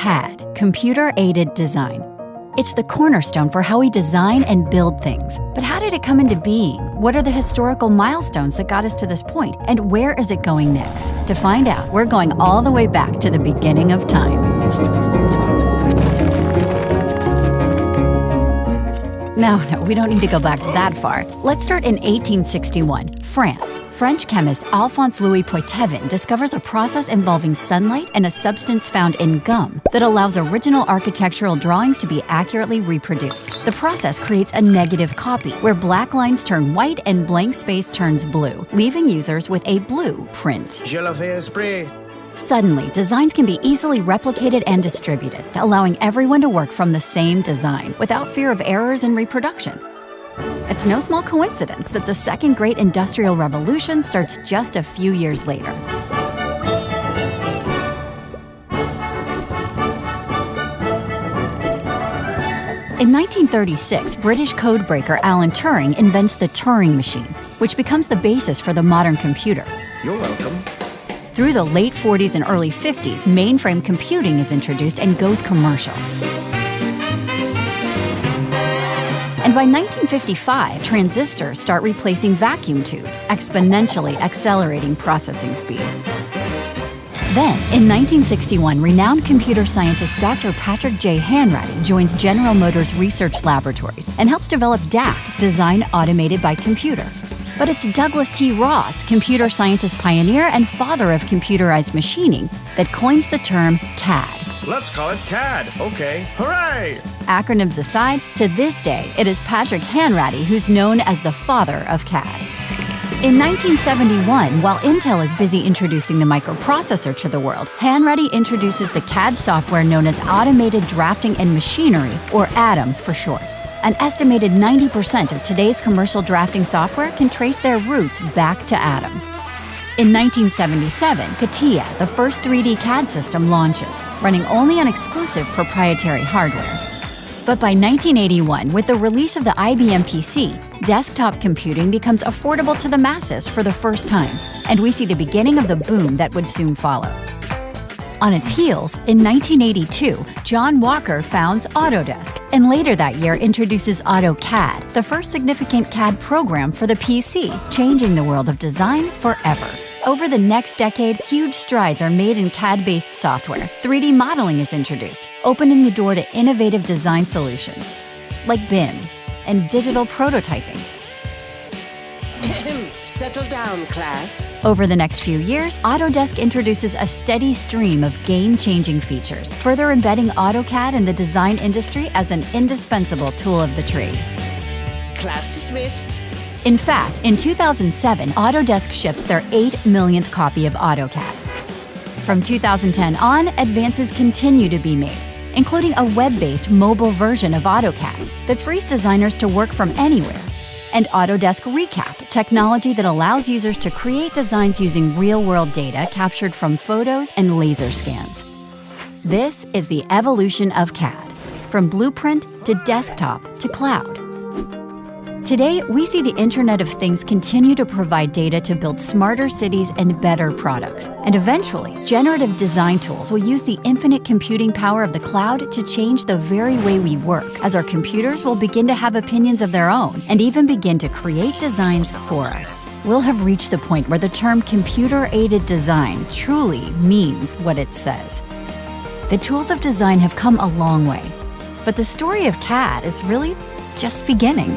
CAD, computer-aided design. It's the cornerstone for how we design and build things. But how did it come into being? What are the historical milestones that got us to this point? And where is it going next? To find out, we're going all the way back to the beginning of time. No, we don't need to go back that far. Let's start in 1861, France. French chemist Alphonse-Louis Poitevin discovers a process involving sunlight and a substance found in gum that allows original architectural drawings to be accurately reproduced. The process creates a negative copy, where black lines turn white and blank space turns blue, leaving users with a blue print. Je l'avais esprit. Suddenly, designs can be easily replicated and distributed, allowing everyone to work from the same design without fear of errors in reproduction. It's no small coincidence that the Second Great Industrial Revolution starts just a few years later. In 1936, British codebreaker Alan Turing invents the Turing machine, which becomes the basis for the modern computer. You're welcome. Through the late 40s and early 50s, mainframe computing is introduced and goes commercial. And by 1955, transistors start replacing vacuum tubes, exponentially accelerating processing speed. Then, in 1961, renowned computer scientist Dr. Patrick J. Hanratty joins General Motors Research Laboratories and helps develop DAC, Design Automated by Computer. But it's Douglas T. Ross, computer scientist pioneer and father of computerized machining, that coins the term CAD. Let's call it CAD. Okay. Hooray! Acronyms aside, to this day, it is Patrick Hanratty who's known as the father of CAD. In 1971, while Intel is busy introducing the microprocessor to the world, Hanratty introduces the CAD software known as Automated Drafting and Machinery, or ADAM for short. An estimated 90% of today's commercial drafting software can trace their roots back to ADAM. In 1977, CATIA, the first 3D CAD system, launches, running only on exclusive proprietary hardware. But by 1981, with the release of the IBM PC, desktop computing becomes affordable to the masses for the first time, and we see the beginning of the boom that would soon follow. On its heels, in 1982, John Walker founds Autodesk, and later that year introduces AutoCAD, the first significant CAD program for the PC, changing the world of design forever. Over the next decade, huge strides are made in CAD-based software. 3D modeling is introduced, opening the door to innovative design solutions, like BIM and digital prototyping. Settle down, class. Over the next few years, Autodesk introduces a steady stream of game-changing features, further embedding AutoCAD in the design industry as an indispensable tool of the trade. Class dismissed. In fact, in 2007, Autodesk ships their 8 millionth copy of AutoCAD. From 2010 on, advances continue to be made, including a web-based mobile version of AutoCAD that frees designers to work from anywhere, and Autodesk Recap, technology that allows users to create designs using real-world data captured from photos and laser scans. This is the evolution of CAD, from blueprint to desktop to cloud. Today, we see the Internet of Things continue to provide data to build smarter cities and better products. And eventually, generative design tools will use the infinite computing power of the cloud to change the very way we work, as our computers will begin to have opinions of their own and even begin to create designs for us. We'll have reached the point where the term computer-aided design truly means what it says. The tools of design have come a long way, but the story of CAD is really just beginning.